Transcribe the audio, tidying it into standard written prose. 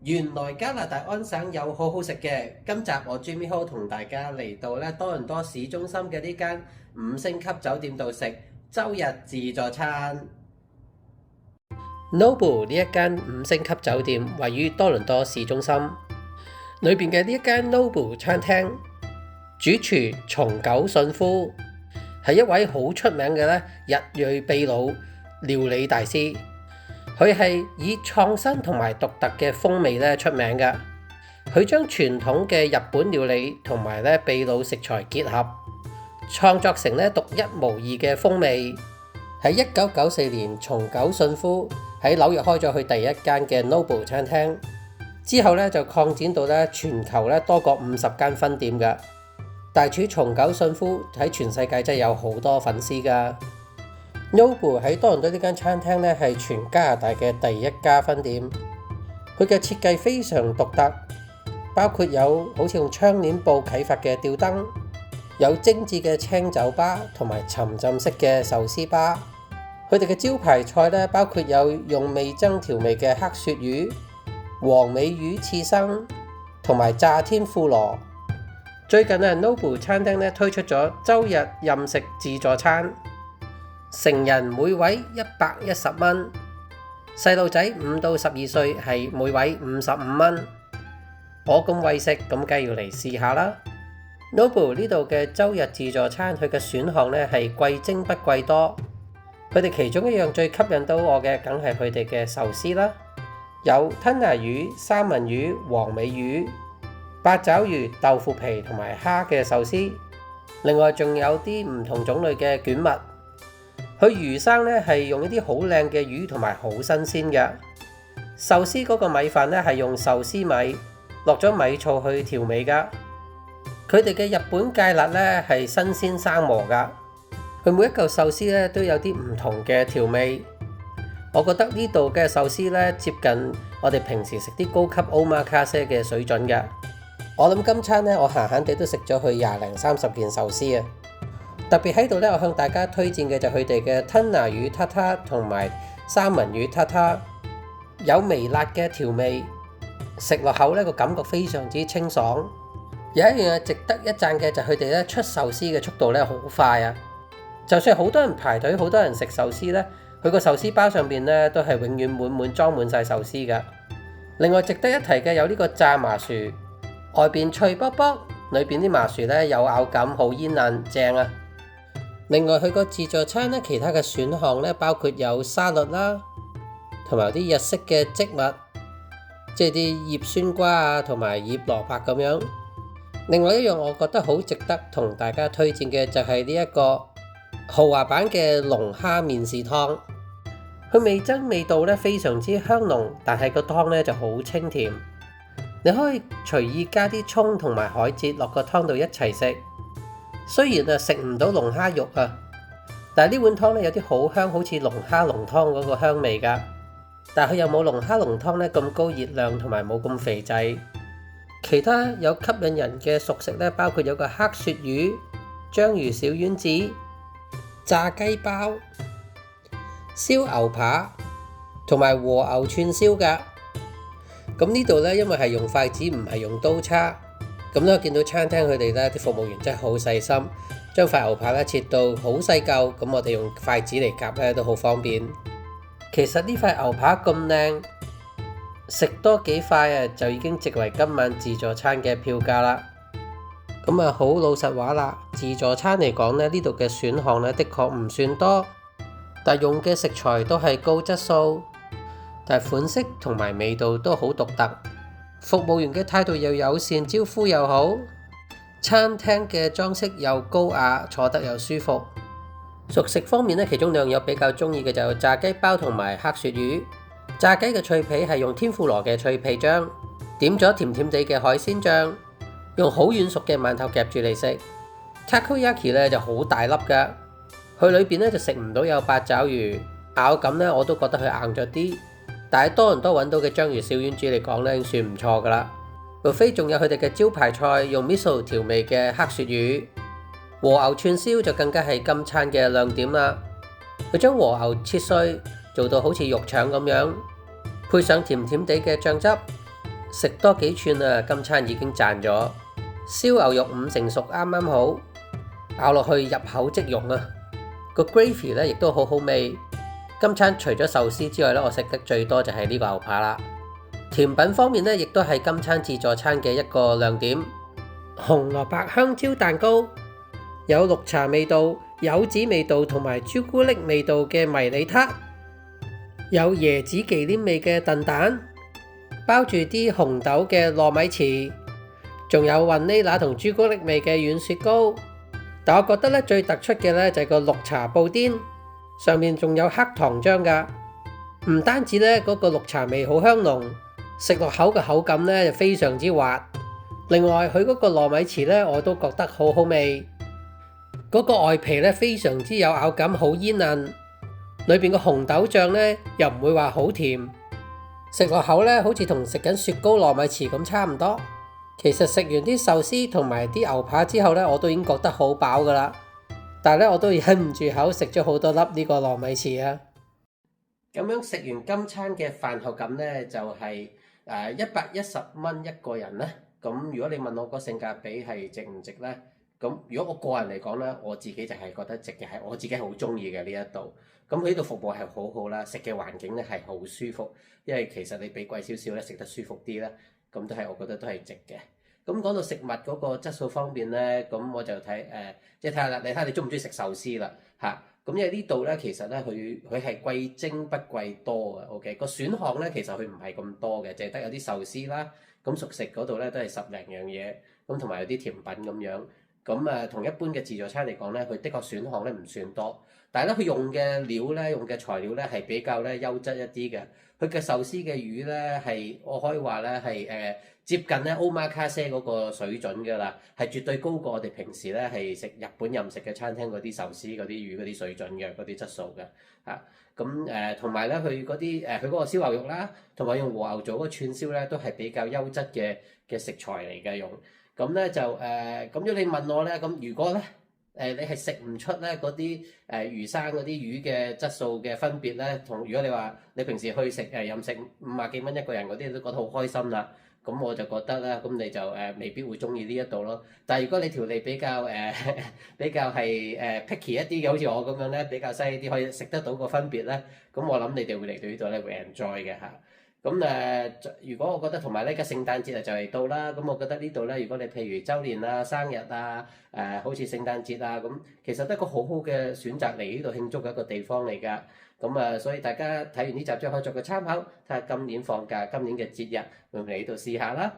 原來加拿大安省有好好食嘅，今集我 Jimmy Ho 同大家嚟到咧多倫多市中心嘅呢間5星級酒店度食周日自助餐。Noble 呢一間5星級酒店位於多倫多市中心，裏邊嘅呢一間 Noble 餐廳，主廚松久信夫係一位好出名嘅日裔秘魯料理大師。佢係以創新同埋獨特嘅風味出名嘅。佢將傳統嘅日本料理同埋秘魯食材結合，創作成獨一無二嘅風味。喺1994年，松久信夫喺紐約開咗佢第一間嘅 Noble 餐廳，之後就擴展到全球多過50間分店嘅。大廚松久信夫喺全世界真係有好多粉絲㗎。Noble 喺多倫多呢間餐廳係全加拿大嘅第一家分店，佢嘅設計非常獨特，包括有好似用窗簾布啟發嘅吊燈，有精緻嘅青酒吧同埋沉浸式嘅壽司吧。佢哋嘅招牌菜包括有用味噌調味嘅黑鱈魚、黃尾魚刺身同埋炸天婦羅。最近Noble 餐廳推出咗周日任食自助餐。成人每位110蚊，細路仔5到12歲係每位55蚊。我咁為食，咁梗係要嚟試下啦。Noble 呢度嘅周日自助餐，佢嘅選項係貴精不貴多。佢哋其中一樣最吸引到我嘅，梗係佢哋嘅壽司啦，有吞拿魚、三文魚、黃尾魚、八爪魚、豆腐皮同埋蝦嘅壽司。另外仲有啲唔同種類嘅卷物。佢魚生係用一啲好靚嘅魚同埋好新鮮嘅。壽司嗰個米飯係用壽司米落咗米醋去調味噶。佢哋嘅日本芥辣係新鮮生磨噶。佢每一嚿壽司都有啲唔同嘅調味。我覺得呢度嘅壽司接近我哋平時食啲高級 omakase 嘅水準嘅。我諗今餐我閒閒地都食咗佢20零30件壽司啊！特別喺度我向大家推薦嘅就佢哋嘅吞拿魚塔塔同埋三文魚塔塔，有微辣嘅調味，食落口個感覺非常之清爽。有一樣嘢值得一讚嘅就係佢哋出壽司嘅速度好快啊！就算好多人排隊，好多人食壽司佢個壽司包上邊都係永遠滿滿裝滿晒壽司噶。另外值得一提嘅有呢個炸麻薯，外邊脆卜卜，裏邊啲麻薯有咬感，好煙韌，正啊！另外佢個自助餐其他嘅選項包括有沙律啦，同埋啲日式嘅漬物，即係啲醃酸瓜啊，同埋醃蘿蔔咁樣。另外一樣我覺得好值得同大家推薦嘅就係呢一個豪華版嘅龍蝦麵豉湯。佢味噌味道非常之香濃，但係個湯就好清甜。你可以隨意加啲蔥同埋海蜇落個湯度一齊食。雖然食唔到龍蝦肉啊，但係呢碗湯有啲好香，好似龍蝦濃湯嗰個香味㗎。但係佢又冇龍蝦濃湯咁高熱量，同埋冇咁肥滯。其他有吸引人嘅熟食包括有個黑鱈魚、章魚小丸子、炸雞包、燒牛扒同埋和牛串燒㗎。咁呢度因為係用筷子唔係用刀叉。咁我見到餐廳佢哋啲服務員真係好細心，將塊牛扒切到好細嚿，咁我哋用筷子嚟夾都好方便。其實呢塊牛扒咁靚，食多幾塊就已經值為今晚自助餐嘅票價啦。咁好老實話啦，自助餐嚟講呢度嘅選項的確唔算多，但用嘅食材都係高質素，但款式同埋味道都好獨特。服務員嘅態度又友善，招呼又好，餐廳嘅裝飾又高雅，坐得又舒服。熟食方面其中兩樣有比較中意嘅就係炸雞包同埋黑鱈魚。炸雞嘅脆皮係用天婦羅嘅脆皮醬，點咗甜甜地嘅海鮮醬，用好軟熟嘅饅頭夾住嚟食。Takoyaki 就好大粒㗎，佢裏邊就食唔到有八爪魚，咬感我都覺得佢硬咗啲。但係多倫多揾到嘅章魚小丸子嚟講已經算唔錯噶啦。buffet仲有佢哋嘅招牌菜，用 miso 調味嘅黑鱈魚。和牛串燒就更加係今餐嘅亮點啦。佢將和牛切碎，做到好似肉腸咁樣，配上甜甜地嘅醬汁，食多幾串啊，今餐已經賺咗。燒牛肉5成熟啱啱好，咬落去入口即溶啊！個 gravy 咧亦都好好味。今餐除咗壽司之外咧，我食得最多就係呢個牛扒啦。甜品方面咧，亦都係今餐自助餐嘅一個亮點。紅蘿蔔香蕉蛋糕有綠茶味道、柚子味道同埋朱古力味道嘅迷你撻，有椰子忌廉味嘅燉蛋，包住啲紅豆嘅糯米糍，仲有雲呢拿同朱古力味嘅軟雪糕。但我覺得咧最突出嘅咧就係個綠茶布甸，上面仲有黑糖漿噶。唔單止咧嗰個綠茶味好香濃，食落口嘅口感咧就非常之滑。另外佢嗰個糯米糍咧我都覺得好好味，嗰個外皮咧非常之有咬感，好煙韌。裏邊個紅豆醬咧又唔會話好甜，食落口咧好似同食緊雪糕糯米糍咁差唔多。其實食完啲壽司同埋啲牛扒之後咧，我都已經覺得好飽噶啦。但係咧，我都忍唔住口食咗好多粒呢個糯米糍啊！咁樣食完今餐嘅飯後感咧，就係110蚊一個人咧。咁如果你問我個性價比係值唔值咧？咁如果我個人嚟講咧，我自己就係覺得值嘅，係我自己好中意嘅呢一度。咁佢呢度服務係好好啦，食嘅環境咧係好舒服，因為其實你俾貴少少咧，食得舒服啲咧。咁都係，我覺得都係值嘅。咁講到食物嗰個質素方面咧，咁我就睇即係睇下啦。你睇下你中唔中意食壽司啦嚇。咁因為呢度咧，其實咧佢係貴精不貴多嘅。OK，個選項咧其實佢唔係咁多嘅，淨係得有啲壽司啦。咁熟食嗰度咧都係10零樣嘢，咁同埋有啲甜品咁樣。咁同一般嘅自助餐嚟講咧，佢的確選項咧唔算多，但係咧佢用嘅料咧，用嘅材料咧係比較咧優質一啲嘅。佢嘅壽司嘅魚咧係我可以話咧係接近咧 Omakase 嗰個水準㗎啦，係絕對高過我哋平時咧係食日本飲食嘅餐廳嗰啲壽司嗰啲魚嗰啲水準嘅嗰啲質素嘅嚇。咁同埋咧佢嗰啲佢嗰個燒牛肉啦，同埋用和牛做嗰個串燒咧都係比較優質嘅食材嚟嘅用。咁咧就咁如果你問我咧，咁如果咧你係食唔出咧嗰啲魚生嗰啲魚嘅質素嘅分別咧，同如果你話你平時去食飲食50幾蚊一個人嗰啲，都覺得好開心啦。咁我就覺得咧，咁你就未必會中意呢一度咯。但係如果你條脷比較比較係picky 一啲嘅，好似我咁樣咧，比較犀啲，可以食得到個分別咧，咁我諗你哋會嚟到呢度咧會 enjoy 嘅嚇。咁如果我覺得同埋呢個聖誕節就嚟到啦，咁我覺得呢度咧，如果你譬如週年啊、生日啊、好似聖誕節啊，咁其實都係一個好好嘅選擇嚟呢度慶祝嘅一個地方嚟㗎。咁所以大家睇完呢集之後可以作個參考，睇下今年放假、今年嘅節日會唔會嚟呢度試下啦。